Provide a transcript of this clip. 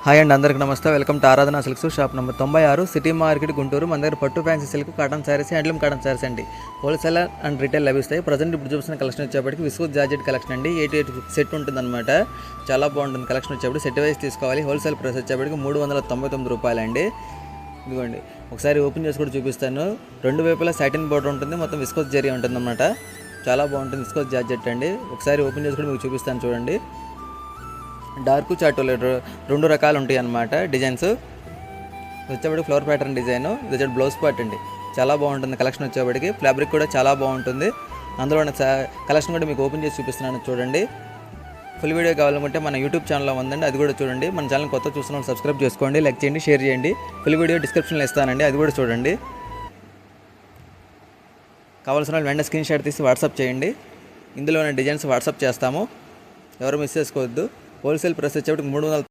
Hi అండి, అందరికీ నమస్తే. వెల్కమ్ టు ఆరాధన silks, shop number 96, city market, Guntur. మన దగ్గర పట్టు fancy silk, cotton saris, handloom cotton saris అండి హోల్సేల్ అండ్ రిటైల్ లభిస్తాయి. ప్రజెంట్ ఇప్పుడు చూసిన కలెక్షన్ వచ్చేప్పటికి విస్కోస్ జార్జెట్ కలెక్షన్ అండి. 88 సెట్ ఉంటుందన్నమాట. చాలా బాగుంటుంది కలెక్షన్ వచ్చేప్పటికి. సెట్ వైజ్ తీసుకోవాలి. హోల్సేల్ ప్రైస్ వచ్చేప్పటికి 399 రూపాయలండి. ఇదిగోండి, ఒకసారి ఓపెన్ చేసి కూడా చూపిస్తాను. రెండు వైపులా సాటిన్ బోర్డర్ ఉంటుంది, మొత్తం విస్కోస్ జరీ ఉంటుంది అన్నమాట. చాలా బాగుంటుంది విస్కోస్ జార్జెట్ అండి. ఒకసారి ఓపెన్ చేసి కూడా మీకు చూపిస్తాను చూడండి. డార్క్ చాట్ రెండు రకాలు ఉంటాయి అన్నమాట. డిజైన్స్ వచ్చేప్పటికి ఫ్లవర్ ప్యాటర్న్ డిజైన్, ఇది వచ్చేటి బ్లౌజ్ పార్ట్ అండి. చాలా బాగుంటుంది కలెక్షన్ వచ్చేప్పటికి. ఫ్యాబ్రిక్ కూడా చాలా బాగుంటుంది. అందులో కలెక్షన్ కూడా మీకు ఓపెన్ చేసి చూపిస్తున్నాను చూడండి. ఫుల్ వీడియో కావాలనుకుంటే మన యూట్యూబ్ ఛానల్లో ఉందండి, అది కూడా చూడండి. మన ఛానల్ కొత్త చూస్తున్న సబ్స్క్రైబ్ చేసుకోండి, లైక్ చేయండి, షేర్ చేయండి. ఫుల్ వీడియో డిస్క్రిప్షన్లో ఇస్తానండి, అది కూడా చూడండి. కావాల్సిన వాళ్ళు వెంటనే స్క్రీన్ షాట్ తీసి వాట్సాప్ చేయండి. ఇందులో ఉన్న డిజైన్స్ వాట్సాప్ చేస్తాము, ఎవరు మిస్ చేసుకోవద్దు. హోల్సేల్ ప్రైస్ వచ్చేప్పటికి 300